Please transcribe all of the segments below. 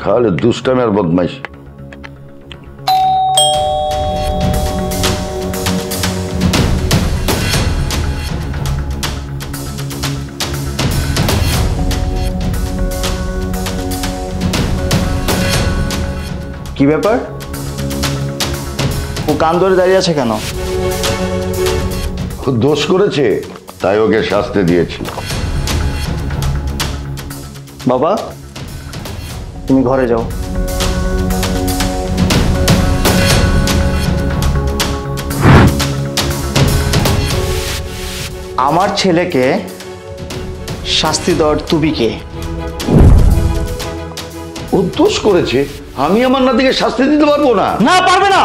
খালি দুষ্টামি আর বদমাইশ। কি ব্যাপার? ও কান ধরে দাঁড়িয়ে আছে কেন? ও দোষ করেছে, তাই ওকে শাস্তি দিয়েছি। বাবা, তুমি ঘরে যাও। আমার ছেলেকে শাস্তি দেওয়ার তুমি কে? ও দোষ করেছে, আমি আমার নাতিকে শাস্তি দিতে পারবো না। না, পারবে না।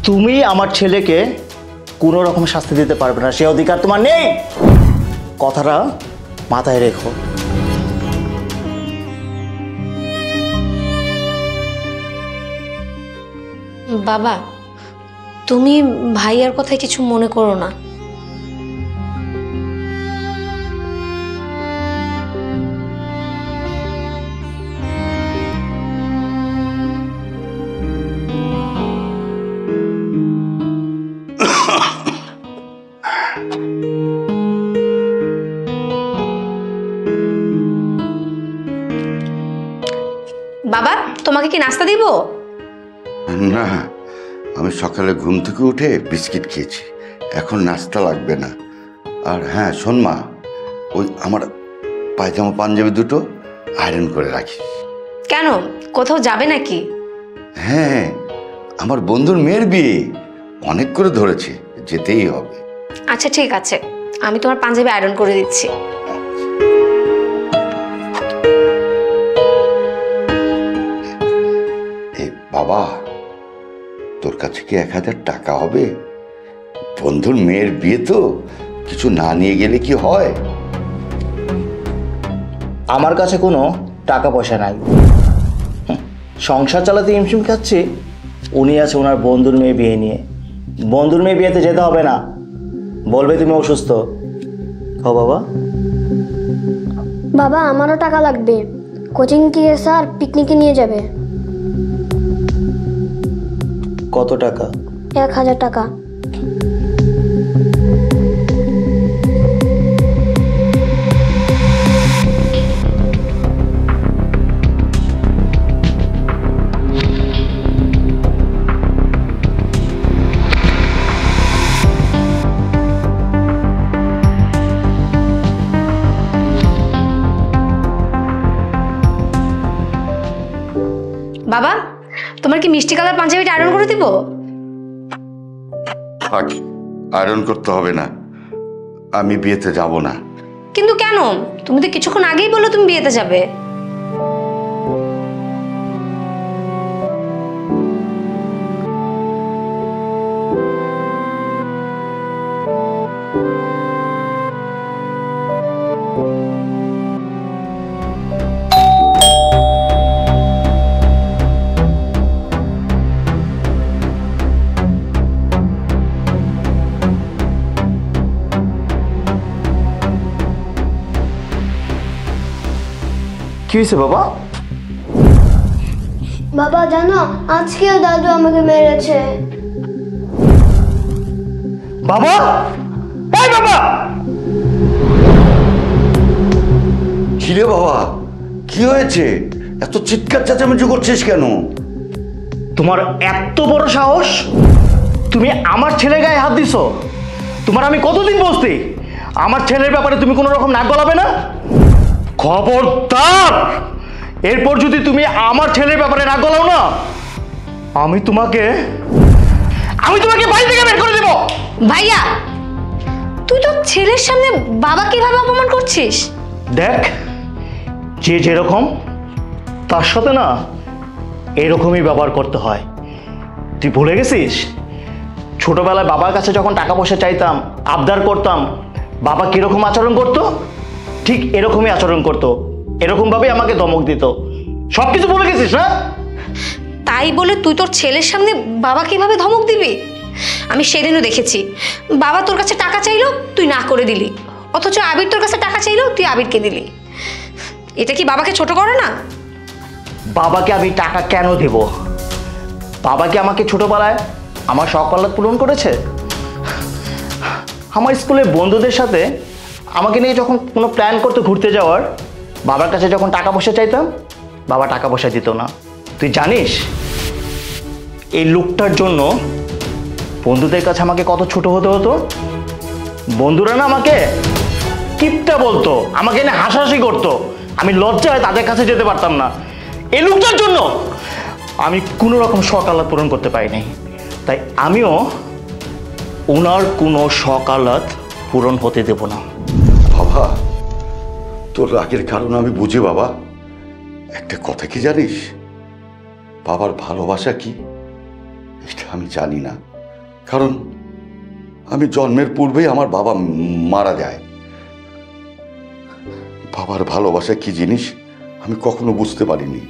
তুমি আমার ছেলেকে কোনো রকম শাস্তি দিতে পারবে না, সে অধিকার তোমার নেই। কথাটা মাথায় রেখো। বাবা, তুমি ভাইয়ার কথায় কিছু মনে করো না। বাবা, তোমাকে কি নাস্তা দিব? না, আমি সকালে ঘুম থেকে উঠে বিস্কিট খেয়েছি, এখন নাস্তা লাগবে না। আর হ্যাঁ শোন মা, ওই আমার পায়জামা পাঞ্জাবি দুটো আয়রন করে রাখি। কেন, কোথাও যাবে নাকি? হ্যাঁ, আমার বন্ধুর মেয়ের বিয়ে অনেক করে ধরেছে, যেতেই হবে। আচ্ছা ঠিক আছে, আমি তোমার পাঞ্জাবি আয়রন করে দিচ্ছি। বাবা, তোর কাছে কি 1000 টাকা হবে? বন্ধুর মেয়ের বিয়ে তো, কিছু না নিয়ে গেলে কি হয়? আমার কাছে কোনো টাকা পয়সা নাই। সংসার চালাতে হিমশিম খাচ্ছি, উনি আছে ওনার বন্ধুর মেয়ে বিয়ে নিয়ে। বন্ধুর মেয়ে বিয়েতে যেতে হবে না, বলবে তুমি অসুস্থ। ও বাবা। বাবা, আমারও টাকা লাগবে, কোচিং থেকে স্যার পিকনিকে নিয়ে যাবে। কত টাকা? 1000 টাকা। বাবা, তোমার কি মিষ্টি কালার পাঞ্জাবিটা আয়রন করে দিব? আয়রন করতে হবে না, আমি বিয়েতে যাব না। কিন্তু কেন? তুমি তো কিছুক্ষণ আগেই বললো তুমি বিয়েতে যাবে। কি হয়েছে বাবা? বাবা জানো, আজকেও দাদু আমাকে মেরেছে। বাবা, এই বাবা! কি রে বাবা, কি হয়েছে? এত চিৎকার চেঁচামেচি করছিস কেন? তোমার এত বড় সাহস, তুমি আমার ছেলের গায়ে হাত দিছো? তোমার আমি কতদিন বলছি আমার ছেলের ব্যাপারে তুমি কোনো রকম নাক গলাবে না? খবরদার, এরপর যদি তুমি আমার ছেলের ব্যাপারে নাক গলাও না, আমি তোমাকে বাড়ি থেকে বের করে দেব। ভাইয়া, তুই তো ছেলের সামনে বাবা কিভাবে অপমান করছিস? দেখ, যে যেরকম তার সাথে না এরকমই ব্যবহার করতে হয়। তুই ভুলে গেছিস ছোটবেলায় বাবার কাছে যখন টাকা পয়সা চাইতাম, আবদার করতাম, বাবা কিরকম আচরণ করতো? ঠিক এরকমই আচরণ করতো, এরকম ভাবে আমাকে ধমক দিত। সবকিছু ভুলে গেছিস না? তাই বলে তুই তোর ছেলের সামনে বাবা কিভাবে ধমক দিবি? আমি সেদিনও দেখেছি, বাবা তোর কাছে টাকা চাইলো, তুই না করে দিলি, অথচ আবির তোর কাছে টাকা চাইলো, তুই আবিরকে দিলি। এটা কি বাবাকে ছোট করে না? বাবাকে আমি টাকা কেন দেব? বাবাকে আমাকে ছোটবেলায় আমার শখ আহ্লাদ পূরণ করেছে। আমার স্কুলে বন্ধুদের সাথে আমাকে নিয়ে যখন কোনো প্ল্যান করতে ঘুরতে যাওয়ার, বাবার কাছে যখন টাকা পয়সা চাইতাম, বাবা টাকা পয়সা দিত না। তুই জানিস এই লোকটার জন্য বন্ধুদের কাছে আমাকে কত ছোট হতে হতো? বন্ধুরা না আমাকে কিপটা বলতো, আমাকে এনে হাসাহাসি করতো। আমি লজ্জায় তাদের কাছে যেতে পারতাম না। এই লোকটার জন্য আমি কোনো রকম শখ আহ্লাদ পূরণ করতে পারিনি। তাই আমিও ওনার কোনো শখ আহ্লাদ পূরণ হতে দেব না। বাবা, তোর রাগের কারণ আমি বুঝি বাবা। একটা কথা কি জানিস, বাবার ভালোবাসা কি এটা আমি জানি না, কারণ আমি জন্মের পূর্বেই আমার বাবা মারা যায়। বাবার ভালোবাসা কি জিনিস আমি কখনো বুঝতে পারিনি,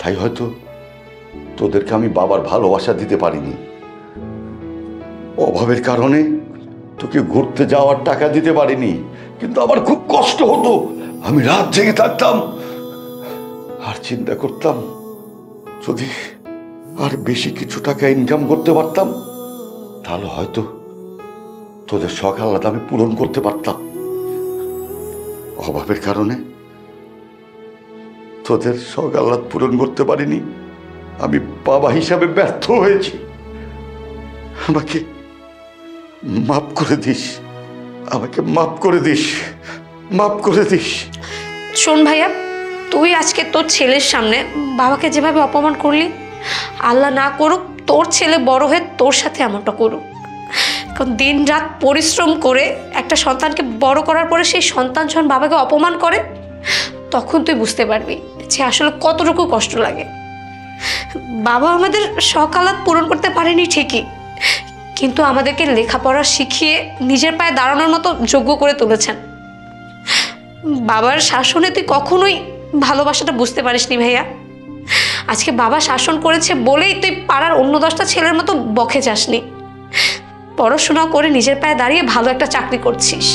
তাই হয়তো তোদেরকে আমি বাবার ভালোবাসা দিতে পারিনি। অভাবের কারণে তোকে ঘুরতে যাওয়ার টাকা দিতে পারিনি, কিন্তু আমার খুব কষ্ট হতো। আমি রাত জেগে থাকতাম আর চিন্তা করতাম যদি আর বেশি কিছু টাকা ইনকাম করতে পারতাম তাহলে হয়তো তোদের শখ আহ্লাদ আমি পূরণ করতে পারতাম। অভাবের কারণে তোদের শখ আহ্লাদ পূরণ করতে পারিনি। আমি বাবা হিসাবে ব্যর্থ হয়েছি। আমাকে মাফ করে দিস, আমাকে মাফ করে দিস, মাফ করে দিস। শোন ভাইয়া, তুই আজকে তোর ছেলের সামনে বাবাকে যেভাবে অপমান করলি, আল্লাহ না করুক তোর ছেলে বড় হয়ে তোর সাথে এমনটা করুক। কারণ দিন রাত পরিশ্রম করে একটা সন্তানকে বড় করার পরে সেই সন্তান যখন বাবাকে অপমান করে, তখন তুই বুঝতে পারবি যে আসলে কতটুকু কষ্ট লাগে। বাবা আমাদের শখ আহ্লাদ পূরণ করতে পারেনি ঠিকই, কিন্তু আমাদেরকে লেখাপড়া শিখিয়ে নিজের পায়ে দাঁড়ানোর মতো যোগ্য করে তুলেছেন। বাবার শাসনে তুই কখনোই ভালোবাসাটা বুঝতে পারিসনি ভাইয়া। আজকে বাবা শাসন করেছে বলেই তুই পাড়ার অন্য 10টা ছেলের মতো বকে যাসনি। পড়াশোনা করে নিজের পায়ে দাঁড়িয়ে ভালো একটা চাকরি করছিস।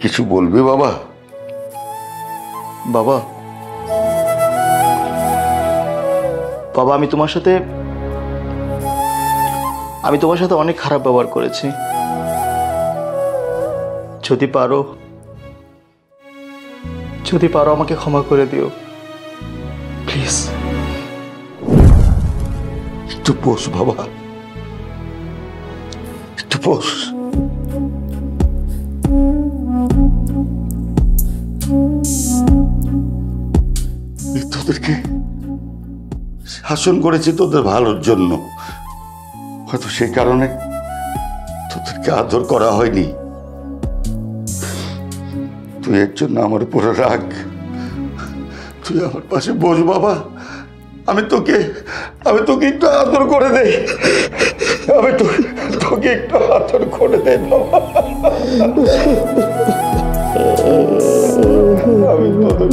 কিছু বলবে বাবা? বাবা, বাবা আমি তোমার সাথে অনেক খারাপ ব্যবহার করেছি। যদি পারো আমাকে ক্ষমা করে দিও প্লিজ। একটু বস বাবা, একটু বস। তোদেরকে শাসন করেছি তোদের ভালোর জন্য, হয়তো সেই কারণে তোদেরকে আদর করা হয়নি। তুই এর জন্য আমার উপরে রাগ, তুই আমার পাশে বস বাবা। আমি তোকে একটু আদর করে দেই, তোকে একটু আদর করে দেই বাবা। আমি তোদের